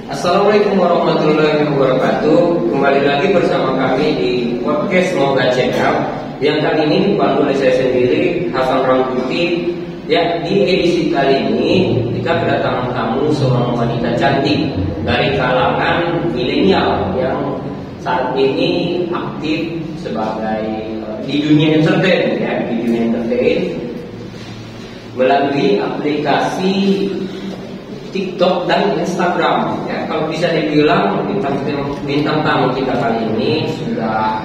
Assalamualaikum warahmatullahi wabarakatuh. Kembali lagi bersama kami di podcast Moga Channel. Yang kali ini dipandu oleh saya sendiri, Hasan Ramputi. Ya, di edisi kali ini kita kedatangan tamu seorang wanita cantik dari kalangan milenial yang saat ini aktif sebagai di dunia entertain, ya, di dunia entertain melalui aplikasi TikTok dan Instagram. Ya, kalau bisa dibilang bintang tamu kita kali ini sudah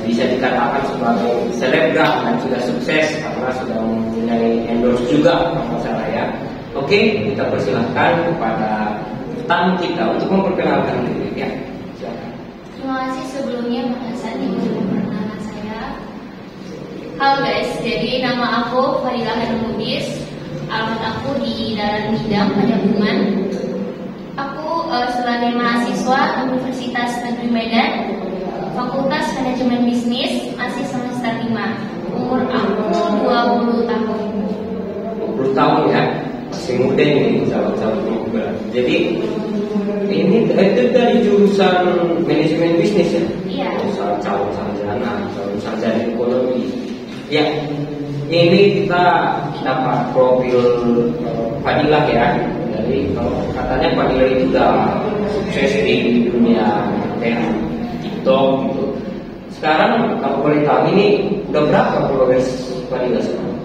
bisa dikatakan sebagai selebgram dan sudah sukses karena sudah mempunyai endorse juga kalau salah ya. Oke, kita persilahkan kepada tamu kita untuk memperkenalkan diri ya. Silakan. Terima kasih sebelumnya Pak Hasan yang sudah memperkenalkan saya. Halo guys, jadi nama aku Fadilah Hanumudis. Alamat aku di Dalam Bidang Pajagungan. Aku sebagai mahasiswa Universitas Negeri Medan, Fakultas Manajemen Bisnis, masih semester 5. Umur aku 20 tahun. 20 tahun ya, masih muda ini sahabat-sahabat juga. Jadi ini itu dari jurusan manajemen bisnis ya? Iya. Calon sarjana ekonomi. Ya, ini kita dapat profil Fadilah ya. Jadi kalau katanya Fadilah itu udah sukses di dunia TikTok gitu. Sekarang kalau boleh tahu ini udah berapa followers Fadilah sekarang?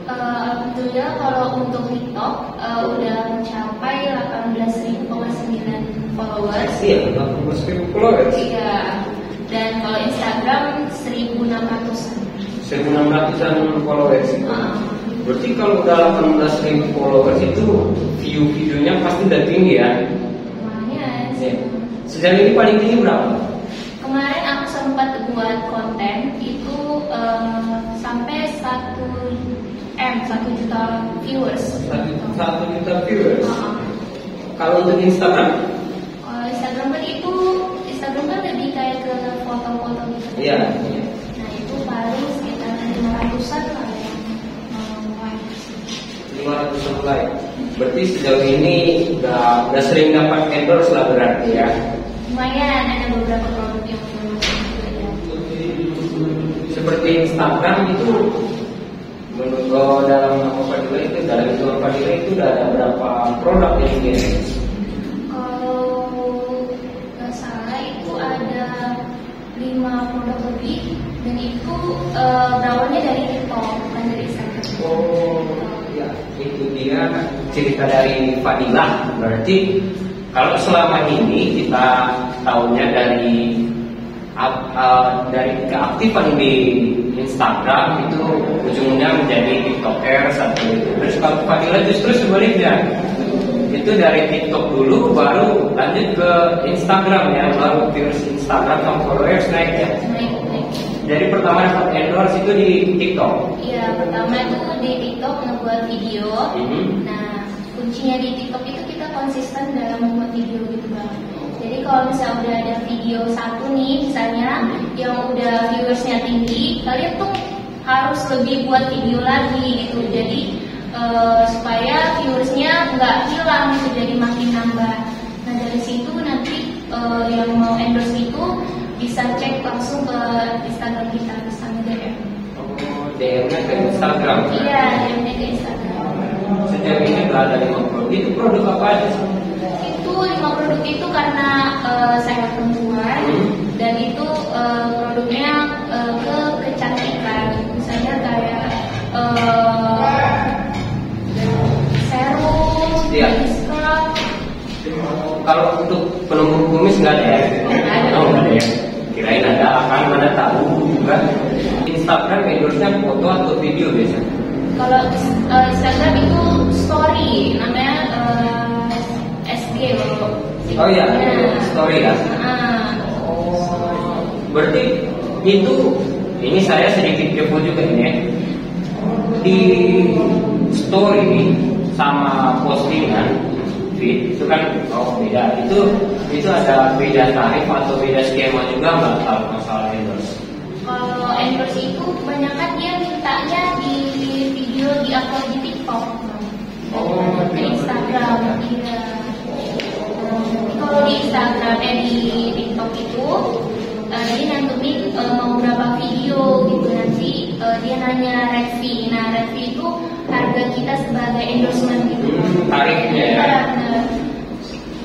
Alhamdulillah kalau untuk TikTok udah mencapai 18.9 followers. Iya, 18.000 followers. Iya. Dan kalau Instagram 1.600-an. 1.600-an followers itu. Berarti kalau udah 18.000 followers itu view-videonya pasti udah tinggi ya? Lumayan. Ya. Sejauh ini paling tinggi berapa? Kemarin aku sempat buat konten itu sampai 1 juta viewers. 1 juta viewers. Kalau untuk Instagram? Kalau Instagram kan lebih kayak ke foto-foto gitu. Iya. Nah itu paling sekitar 500-an lah yang like. 500 like. Berarti sejauh ini udah sering dapat endorse lah berarti ya? Lumayan, ada beberapa produk yang belum ya. Seperti Instagram itu, menurut dalam Fadilah itu, dalam hitungan Fadilah itu udah ada berapa produk yang dia? Kalau nggak salah itu ada 5 produk lebih dan itu berawalnya dari TikTok bukan dari Instagram. Oh ya, itu dia cerita dari Fadilah. Berarti kalau selama ini kita tahunya dari keaktifan di Instagram itu ujungnya menjadi TikToker satu itu. Terus kalau Fadilah justru sebaliknya, itu dari TikTok dulu baru lanjut ke Instagram ya, baru viewers Instagram sama followers naik ya. Naik. Jadi pertama dapat endorse itu di TikTok. Iya, pertama itu di TikTok ngebuat video. Nah, kuncinya di TikTok itu kita konsisten dalam membuat video gitu bang. Jadi kalau misalnya udah ada video satu nih misalnya yang udah viewersnya tinggi, kalian tuh harus lebih buat video lagi gitu. Jadi supaya viewersnya nggak hilang gitu, jadi makin nambah. Nah dari situ nanti yang mau endorse itu bisa cek langsung ke Instagram kita, bisa DM. Oh, DM-nya ke Instagram. Iya, DM-nya ke Instagram. Sejauh ini udah ada 5 produk. Itu produk apa aja? Itu 5 produk itu karena saya perempuan dan itu produknya ke kecantikan. Misalnya kayak serum, body scrub. Kalau untuk penumbuh kumis nggak ada ya? Oh, nggak ada ya? Kirain ada, kan mana tahu juga. Instagram endorse-nya foto atau video biasanya? Kalau Instagram itu story, namanya SG loh. Oh iya, story ya? Berarti itu, ini saya sedikit kepo juga ini ya. Di story sama postingan feed itu kan beda. Itu ada beda tarif atau beda skema juga nggak kalau masalah endorse? Kalau endorse itu kebanyakan dia mintanya di video di upload di TikTok, di Instagram. Iya. di TikTok itu dia nyantumin mau berapa video gitu, nanti dia nanya red fee. Nah red fee itu harga kita sebagai endorsement gitu. Tarifnya ya.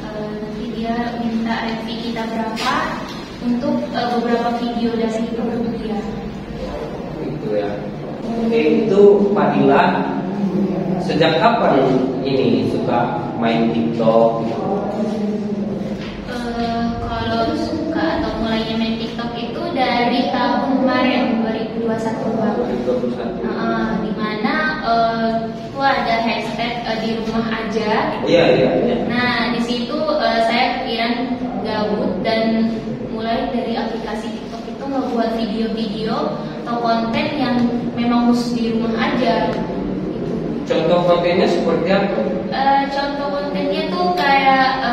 Nanti dia minta red fee kita berapa untuk beberapa video dari produk dia. Gitu ya. Oke, itu Fadila sejak kapan ini suka main TikTok? Kalau suka atau mulainya main TikTok itu dari tahun kemarin 2021 Bang. 2021. Di mana itu ada hashtag di rumah aja. Iya. Nah di situ saya kepikiran gabut dan mulai dari aplikasi TikTok itu ngebuat video-video atau konten yang memang khusus di rumah aja. Contoh kontennya seperti apa? Contoh kontennya tuh kayak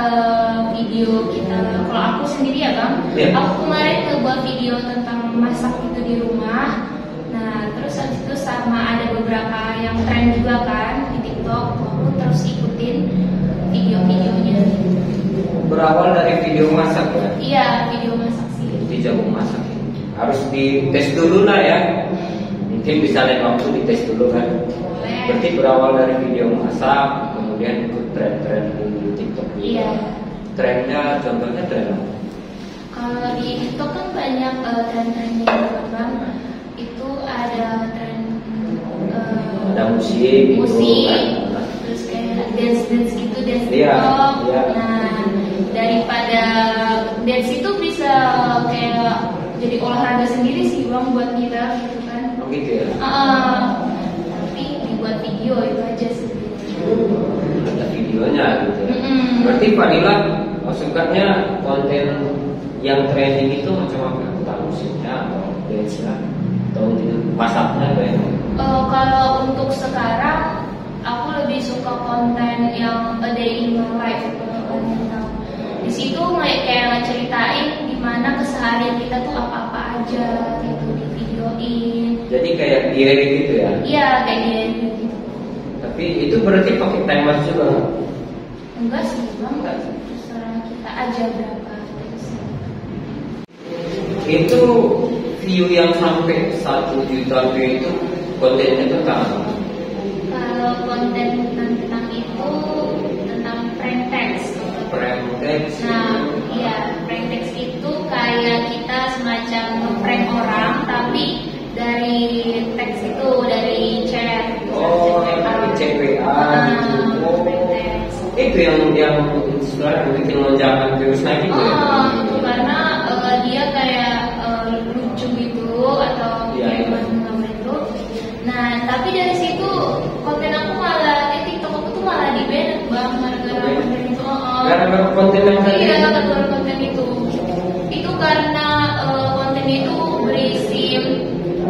video kita. Kalau aku sendiri ya Bang, aku kemarin ngebuat video tentang masak itu di rumah. Nah terus habis itu sama ada beberapa yang tren juga kan di TikTok. Aku terus ikutin video-videonya. Berawal dari video masak ya? Iya, video masak sih. Jadi jago masak. Harus dites dulu lah ya. Mungkin bisa lain waktu dites dulu kan. Berarti berawal dari video masak, kemudian ikut tren-tren di TikTok. Iya. Trennya, contohnya tren apa? Kalau di TikTok kan banyak tren-trennya juga Bang. Itu ada tren ada musik, musik, gitu, kan? terus kayak dance gitu, dance Iya, TikTok. iya. Nah daripada dance itu bisa kayak jadi olahraga sendiri sih Bang buat kita gitu kan. Oh gitu ya? Tapi dibuat video itu aja sih. Ada videonya gitu ya. Berarti Fadila sukanya konten yang trending itu macam apa? Entah musiknya atau dance-nya atau masaknya kayak kalau untuk sekarang aku lebih suka konten yang a day in my life. Di situ kayak ngeceritain gimana keseharian kita tuh apa-apa aja gitu di videoin. Jadi kayak diary gitu ya? Iya kayak gitu. Tapi itu berarti pakai timer juga nggak? Enggak sih Bang, terserah kita aja berapa. Itu view yang sampai 1 juta view itu kontennya tentang apa? Kalau konten tentang itu tentang prank text. Prank text. Nah, iya, prank text itu kayak kita semacam prank orang, tapi dari teks itu, dari chat. Oh, dari chat WA gitu. Prank text. Itu yang sekarang bikin lonjakan virus naik itu ya? Itu karena dia kayak lucu gitu atau kayak apa itu. Nah, tapi dari situ konten aku malah di TikTok aku tuh malah di-ban Bang gara-gara konten itu. Gara-gara konten yang tadi? Iya, gara-gara konten itu. Itu karena konten itu berisi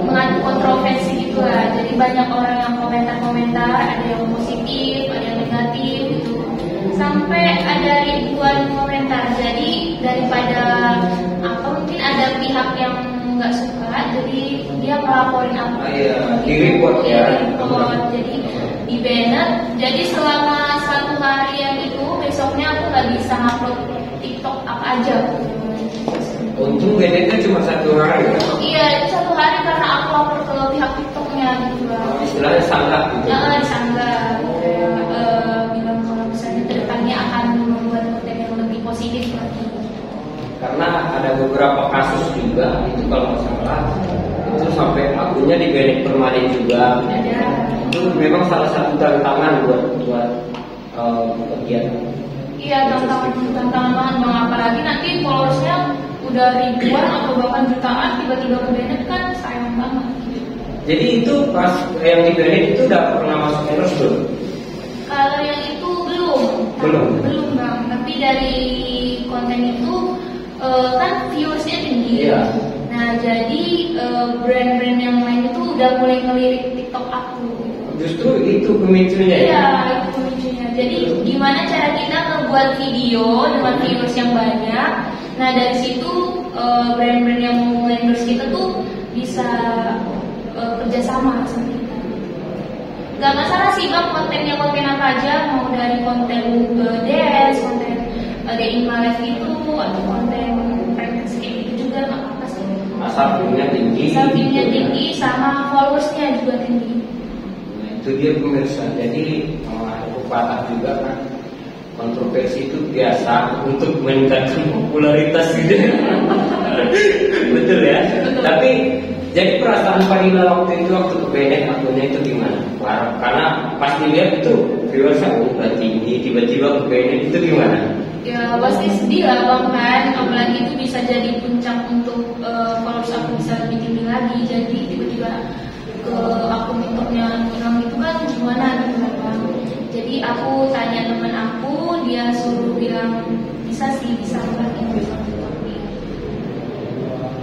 mengandung kontroversi gitu lah. Jadi banyak orang yang komentar-komentar, ada yang positif, ada yang negatif gitu. Sampai ada ribuan komentar. Jadi daripada mungkin ada pihak yang nggak suka, jadi dia melaporin aku. Di report ya. Jadi di banner. Jadi selama 1 hari yang itu, besoknya aku nggak bisa upload TikTok apa aja. Untung bannernya cuma 1 hari ya? Iya, itu 1 hari karena aku lapor ke pihak TikToknya gitu lah. Istilahnya sanggah gitu. Disanggah. Bilang kalau misalnya kedepannya akan membuat konten yang lebih positif lagi. Karena ada beberapa kasus juga itu kalau nggak salah itu sampai akunnya di-ban permanen juga. Itu memang salah satu tantangan buat kegiatan. Iya, tantangan banget Bang, apalagi nanti followersnya udah ribuan atau bahkan jutaan tiba-tiba ke-ban kan sayang banget. Jadi itu pas yang di-ban itu udah pernah masuk endorse belum? Kalau yang itu belum Bang, tapi dari konten itu kan viewersnya tinggi. Iya. Nah jadi brand-brand yang lain itu udah mulai ngelirik TikTok aku. Justru itu pemicunya. Iya, itu pemicunya. Jadi gimana cara kita ngebuat video dengan viewers yang banyak. Nah dari situ brand-brand yang mau endorse kita tuh bisa kerjasama sama kita. Gak masalah sih Bang, konten apa aja, mau dari konten dance, konten day in my life itu, atau konten preferensi kayak gitu juga nggak apa-apa sih. Asal view-nya tinggi. Asal view-nya tinggi sama followersnya juga tinggi. Nah, itu dia pemirsa. Jadi ada pepatah juga kan, kontroversi itu biasa untuk meningkatkan popularitas gitu. Betul ya. Betul. Tapi jadi perasaan Fadila waktu ke BNN akunnya itu gimana? Karena pas dilihat itu viewersnya udah tinggi, tiba-tiba ke BNN itu gimana? Ya pasti sedih lah bang kan, apalagi itu bisa jadi puncak untuk followers aku bisa lebih tinggi lagi. Jadi tiba-tiba ke akun TikToknya hilang itu kan gimana gitu kan bang. Jadi aku tanya teman aku, dia suruh bilang bisa sih, bisa ngelakuin itu.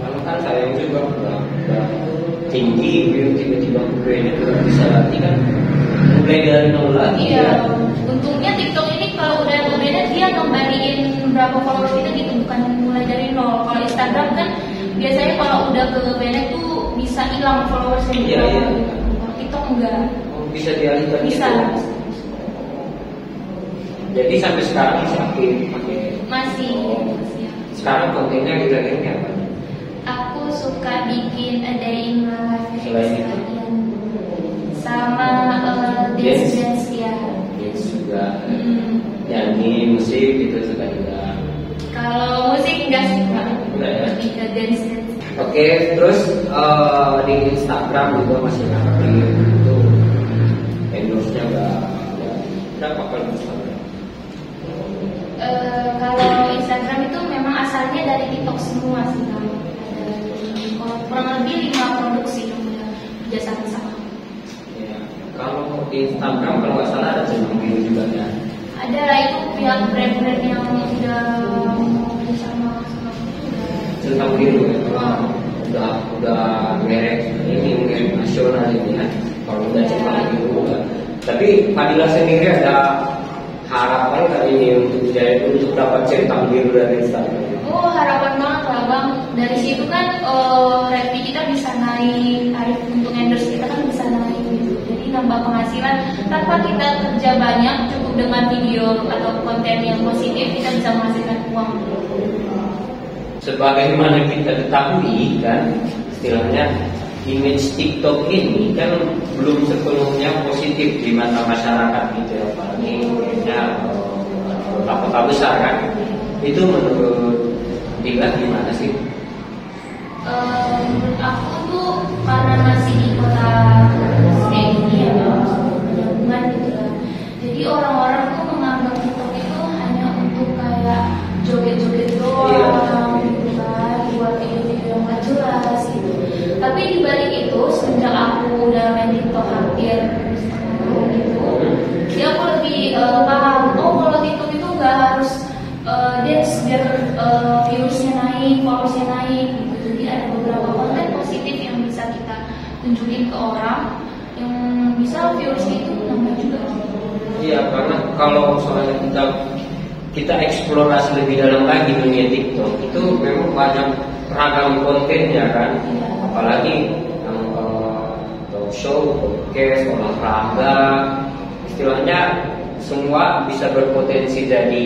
Karena kan sayang juga udah tinggi, view tiba-tiba ini udah bisa lagi kan, mulai dari nol lagi. Iya, untungnya TikTok ini kalau udah ngebeda dia ngembaliin berapa followers kita gitu, bukan mulai dari nol. Kalau Instagram kan biasanya kalau udah ke ngebeda tuh bisa hilang followersnya gitu. Iya. Kalau TikTok enggak. Oh, bisa dialihkan Bisa. Gitu. Jadi sampai sekarang masih aktif pakai. Masih. Sekarang kontennya kira-kira apa? Aku suka bikin a day in my life. Selain itu? Sama dance ya. Dance juga. Nyanyi, musik itu suka juga. Kalau musik enggak suka. Enggak ya? Lebih ke dance. Oke, terus di Instagram juga masih aktif itu. Endorse-nya berapa kali Instagram? Kalau Instagram itu memang asalnya dari TikTok semua sih kalau kurang lebih 5 produksi yang udah kerja sama. Ya, kalau di Instagram kalau nggak salah ada centang biru juga ya. Ada itu pihak brand-brand yang udah kerja sama Centang biru ya. Udah merek nasional ini ya. Kalau udah centang biru kan. Tapi Fadila sendiri ada harapan kali ini untuk dapat centang biru dari Instagram? Oh, harapan banget lah bang. Dari situ kan review kita bisa naik, tarif untuk endorse kita kan bisa naik gitu. Jadi nambah penghasilan tanpa kita kerja banyak, cukup dengan video atau konten yang positif kita bisa menghasilkan uang. Sebagaimana kita ketahui kan, istilahnya image TikTok ini kan belum sepenuhnya positif di mata masyarakat gitu ya, apalagi kota-kota besar kan. Itu menurut Dila gimana sih? Aku tuh karena masih di kota ini ya, gabungan gitu ya. Jadi orang-orang tuh menganggap TikTok itu hanya untuk kayak joget-joget doang, gitu kan, buat video-video yang gak jelas gitu. Tapi di balik itu semenjak aku udah main TikTok hampir setengah tahun gitu, jadi aku lebih paham. Oh, kalau TikTok itu nggak harus dance biar viewersnya naik, followersnya naik gitu. Jadi ada beberapa konten positif yang bisa kita tunjukin ke orang yang bisa viewersnya itu nambah juga. Iya, karena kalau soalnya kita eksplorasi lebih dalam lagi dunia TikTok itu memang banyak ragam kontennya kan. Iya. Apalagi talk show, podcast, olahraga, istilahnya semua bisa berpotensi jadi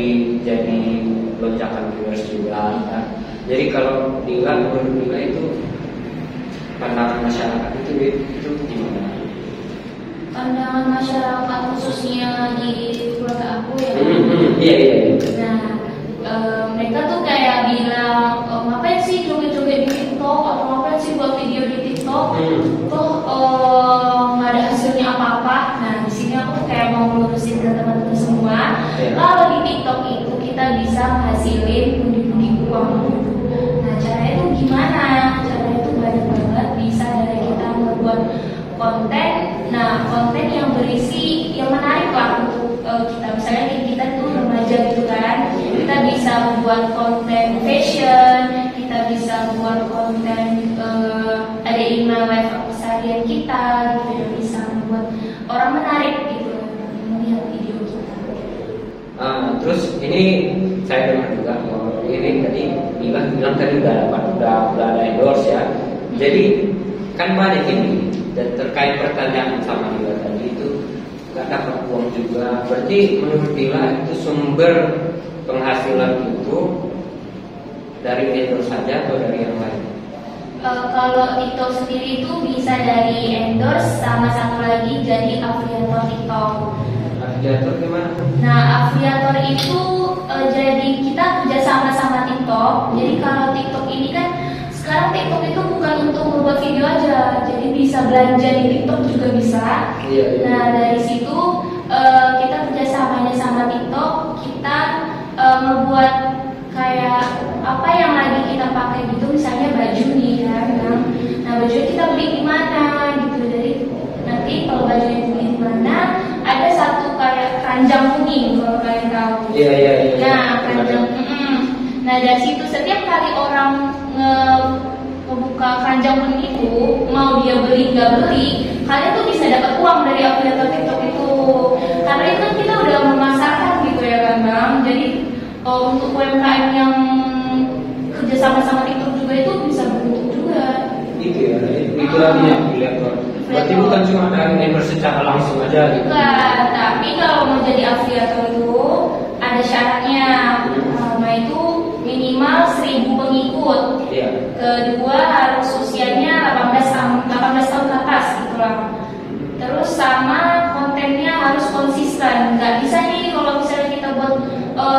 lonjakan viewers juga kan. Jadi kalau menurut Dila itu pandangan masyarakat itu gimana? Pandangan masyarakat khususnya di keluarga aku ya. Iya. Nah, mereka tuh kayak bilang, ngapain sih joget-joget di TikTok atau ngapain sih buat video di TikTok? Toh nggak ada hasilnya apa-apa. Nah, di sini aku kayak mau melurusin ke teman-teman semua. Kalau di TikTok itu kita bisa menghasilin pundi-pundi uang. Nah, caranya itu gimana? Caranya itu banyak banget. Bisa dari kita membuat konten. Nah, konten yang berisi yang menarik lah untuk kita. Misalnya kita tuh remaja gitu kan, kita bisa buat konten fashion, kita bisa buat konten ada email live keseharian kita gitu, yang bisa membuat orang menarik gitu melihat video kita. Terus ini saya dengar juga ini tadi bilang tadi udah ada endorse ya. Jadi kan banyak ini dan terkait pertanyaan sama Dila tadi itu nggak dapat uang juga. Berarti menurut Dila itu sumber penghasilan itu dari endorse saja atau dari yang lain? Kalau TikTok sendiri itu bisa dari endorse, sama satu lagi jadi afiliator TikTok. Afiliator gimana? Nah, afiliator itu jadi kita kerja sama TikTok. Jadi kalau TikTok ini kan sekarang TikTok itu bukan untuk membuat video aja, jadi bisa belanja di TikTok juga bisa. Iya. Nah, dari situ kita kerjasamanya sama TikTok, kita membuat kayak apa yang lagi kita pakai gitu, misalnya baju nih kan. Nah, baju kita beli di mana gitu. Jadi nanti kalau baju yang beli di mana, ada satu kayak keranjang kuning kalau kalian tahu. Iya. Nah, keranjang. Nah, dari situ setiap kali orang ngebuka keranjang kuning itu, mau dia beli nggak beli, kalian tuh bisa dapat uang dari afiliator TikTok itu. Karena itu kan kita udah memasarkan gitu ya kan Bang. Jadi untuk UMKM yang kerja sama TikTok juga itu bisa beruntung juga. Gitu ya, itu artinya afiliator. Berarti bukan cuma dari endorse secara langsung aja gitu. Bukan, tapi kalau mau jadi afiliator itu ada syaratnya. Nah, itu minimal 1000 pengikut. Iya. Kedua harus usianya 18 tahun ke atas gitu lah. Terus sama kontennya harus konsisten. Nggak bisa nih kalau misalnya kita buat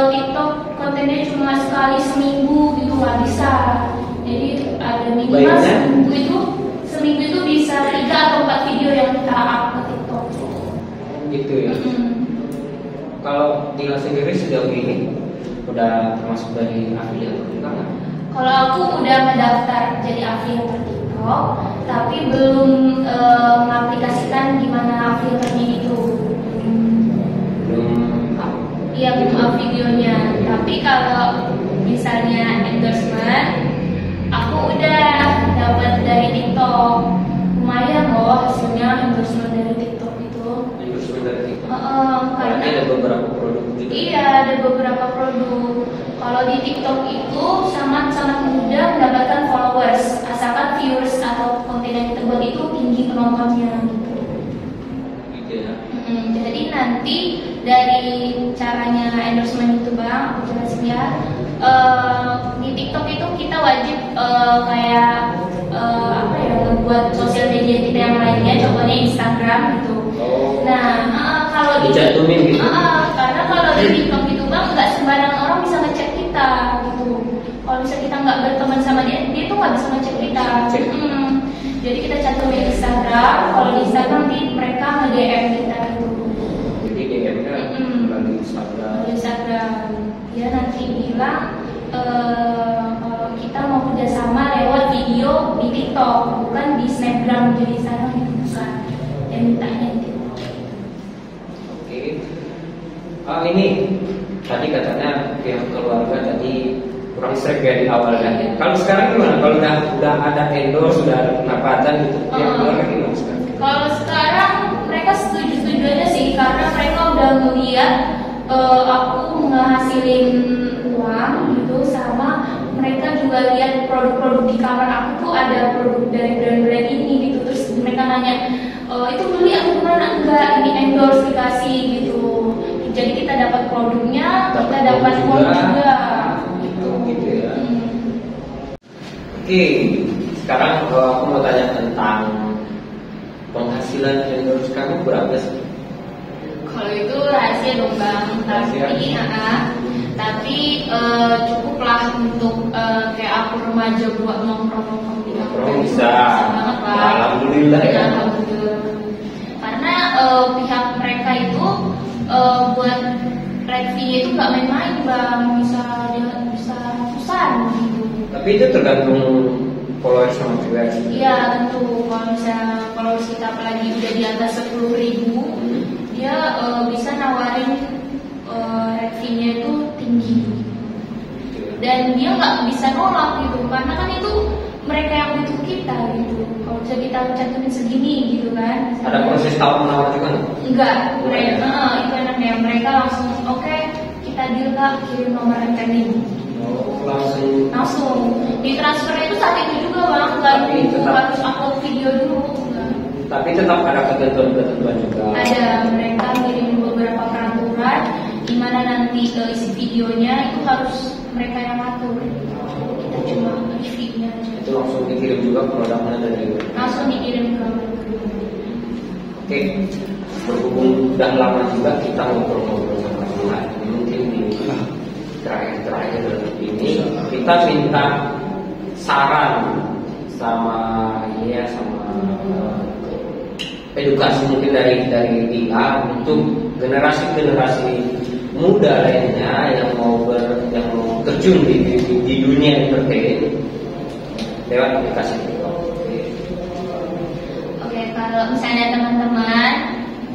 TikTok kontennya cuma sekali seminggu gitu, nggak bisa. Jadi ada minimal seminggu itu bisa 3 atau 4 video yang kita up ke TikTok. Gitu ya. Kalau Dila sendiri sejauh ini udah termasuk dari afiliator juga nggak? Kalau aku udah mendaftar jadi afiliator TikTok, tapi belum mengaplikasikan gimana afiliatornya itu. Iya, belum up videonya. Tapi kalau misalnya endorsement, aku udah dapat dari TikTok. Lumayan loh hasilnya endorsement dari TikTok itu. Endorsement dari TikTok. Karena ada beberapa produk juga. Iya, ada beberapa produk. Kalau di TikTok itu sangat mudah mendapatkan followers, asalkan viewers atau konten yang kita buat itu tinggi penontonnya gitu. Gitu ya. Jadi nanti dari caranya endorsement itu Bang, aku jelasin ya. Di TikTok itu kita wajib buat sosial media kita yang lainnya, contohnya Instagram gitu. Nah, kalau dicantumin gitu. Karena kalau di TikTok itu Bang, nggak sembarangan orang bisa ngecek kita gitu. Kalau misalnya kita nggak berteman sama dia tuh nggak bisa ngecek kita. Jadi kita cantumin Instagram. Kalau di Instagram nanti mereka nge-DM kita gitu. Jadi DM-nya melalui Instagram. Dia nanti bilang kalau kita mau kerjasama lewat video di TikTok, bukan di Snapgram. Jadi Instagram itu bukan yang mintanya di TikTok. Oke. Ini tadi katanya pihak keluarga tadi kurang sreg ya di awalnya. Kalau sekarang gimana? Kalau udah ada endorse, sudah ada pendapatan gitu, pihak keluarga gimana sekarang? Kalau sekarang mereka setuju aja sih, karena mereka udah melihat aku ngehasilin uang gitu, sama mereka juga lihat produk-produk di kamar aku tuh ada produk dari brand-brand ini gitu. Terus mereka nanya, itu beli aku mana? Enggak, ini endorse dikasih gitu. Jadi kita dapat produknya, kita dapat uang juga. Gitu ya. Oke, sekarang aku mau tanya tentang penghasilan endorse kamu berapa sih? Kalau itu rahasia dong Bang, tapi cukuplah untuk kayak aku remaja buat nongkrong di kampung. Bisa banget lah. Alhamdulillah ya. Alhamdulillah. Karena pihak mereka itu buat rate fee itu nggak main-main Bang, bisa ratusan gitu. Tapi itu tergantung followers sama juga. Iya tentu, kalau misalnya followers kita apalagi udah di atas 10.000, dia bisa nawarin rate fee-nya itu tinggi. Dan dia nggak bisa nolak gitu, karena kan itu mereka yang butuh kita gitu. Kalau bisa kita cantumin segini gitu kan. Ada proses tawar menawar juga nggak? Enggak, mereka itu enaknya mereka langsung oke, kita deal Kak, kirim nomor rekening. Langsung di transfer itu saat itu juga Bang, nggak harus upload video dulu. Tapi tetap ada ketentuan juga. Ada, mereka ngirim beberapa peraturan gimana nanti isi videonya itu harus mereka yang atur. Kita cuma reviewnya aja. Itu langsung dikirim juga produknya dari langsung dikirim ke Oke, berhubung udah lama juga kita ngobrol-ngobrol sama teman. Mungkin di terakhir ini kita minta saran sama edukasi mungkin dari dia untuk generasi muda lainnya yang mau terjun di dunia entertain lewat aplikasi TikTok. Oke, kalau misalnya teman-teman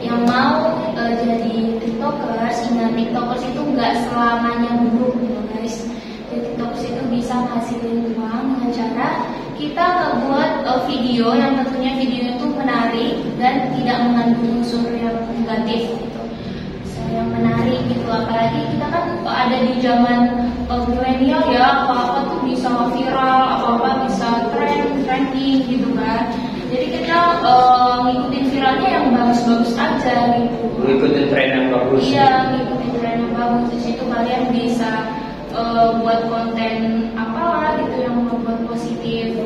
yang mau jadi tiktokers, ingat tiktokers itu nggak selamanya buruk gitu guys. Jadi tiktokers itu bisa menghasilkan uang dengan cara kita membuat video yang tentunya video itu menarik dan tidak mengandung unsur yang negatif gitu. Yang menarik gitu, apalagi kita kan ada di zaman milenial ya, apa-apa tuh bisa viral, apa-apa bisa trending gitu kan. Jadi kita ngikutin viralnya yang bagus-bagus aja gitu. Ngikutin tren yang bagus. Iya, ngikutin tren yang bagus. Di situ kalian bisa buat konten apalah gitu yang membuat positif.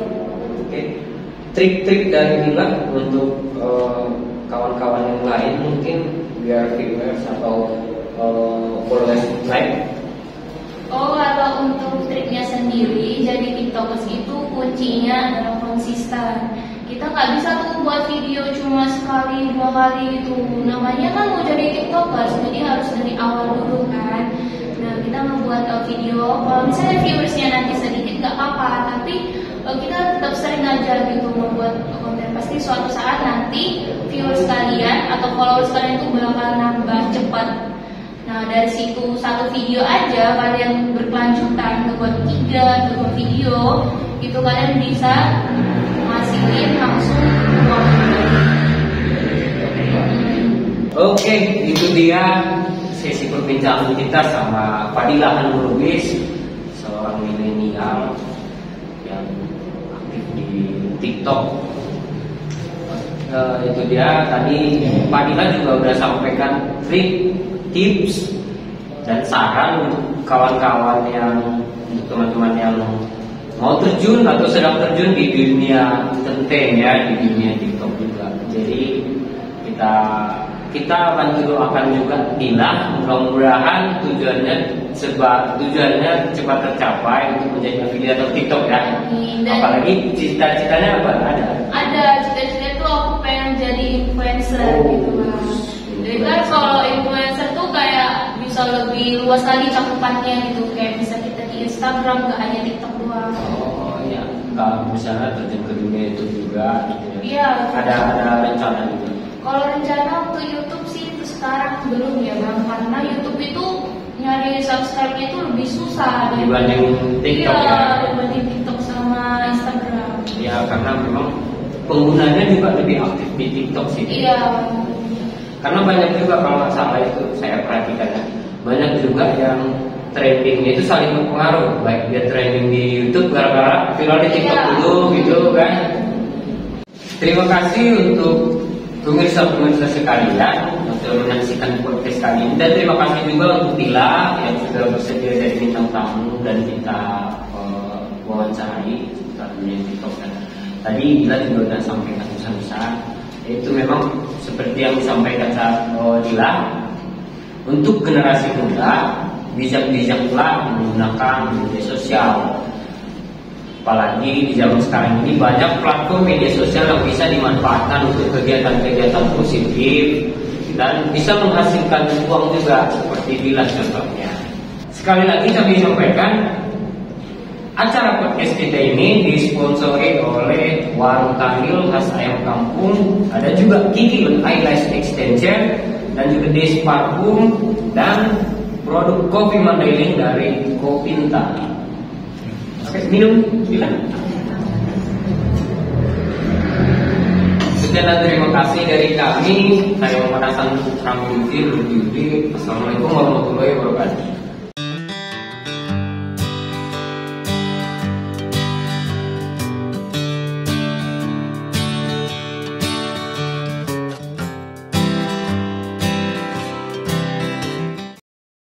Oke. Trik-trik dari Lila untuk kawan-kawan yang lain mungkin biar viewers atau followers like. Kalau untuk triknya sendiri, jadi tiktokers itu kuncinya adalah konsisten. Kita nggak bisa tuh buat video cuma sekali 2 kali gitu. Namanya kan mau jadi tiktokers, jadi harus dari awal dulu kan. Nah, kita membuat video, kalau misalnya viewersnya nanti sedikit nggak apa-apa, tapi kita tetap sering aja gitu membuat konten. Pasti suatu saat nanti viewers kalian atau followers kalian itu bakal nambah cepat. Nah, dari situ satu video aja kalian berkelanjutan buat 3 video, itu kalian bisa ngasilin langsung uang. Oke, itu dia sesi perbincangan kita sama Fadilah Lubis, seorang milenial yang aktif di TikTok. Itu dia tadi Fadilah juga udah sampaikan trik, tips dan saran untuk kawan-kawan untuk teman-teman yang mau terjun atau sedang terjun di dunia entertain ya, di dunia TikTok juga. Jadi kita akan juga bilang mudah-mudahan tujuannya cepat tercapai untuk menjadi afiliator TikTok ya. Apalagi cita-citanya apa? Ada cita-cita itu aku pengen jadi influencer gitu Bang. Jadi kan kalau influencer tuh kayak bisa lebih luas lagi cakupannya gitu, kayak bisa kita di Instagram nggak hanya TikTok doang. Oh iya, kalau misalnya terjun ke dunia itu juga gitu ya. Iya. Ada rencana gitu. Kalau rencana untuk YouTube sih itu sekarang belum ya Bang, karena YouTube itu nyari subscribe-nya itu lebih susah dibanding TikTok ya. Dibanding TikTok sama Instagram. Ya karena memang penggunanya juga lebih aktif di TikTok sih. Iya. Karena banyak juga kalau nggak salah itu saya perhatikan ya, banyak juga yang trendingnya itu saling berpengaruh. Baik dia trending di YouTube gara-gara viral di TikTok dulu gitu kan. Terima kasih untuk pemirsa sekalian yang sudah menyaksikan podcast kali ini, dan terima kasih juga untuk Dila yang sudah bersedia jadi bintang tamu dan kita wawancarai tentang dunia TikTok. Tadi Dila juga sudah sampaikan pesan-pesan, itu memang seperti yang disampaikan Dila, untuk generasi muda bijak-bijaklah menggunakan media sosial. Apalagi di zaman sekarang ini banyak platform media sosial yang bisa dimanfaatkan untuk kegiatan-kegiatan positif dan bisa menghasilkan uang juga, seperti Dila contohnya. Sekali lagi kami sampaikan, acara podcast kita ini disponsori oleh Warung Kamil khas ayam kampung, ada juga Kiki Eyelash Extension, dan juga Des Parfum, dan produk kopi Mandailing dari Kopinta. Oke, minum, bilang. Sekian dan terima kasih dari kami. Saya Muhammad Hasan Ramli. Assalamualaikum warahmatullahi wabarakatuh.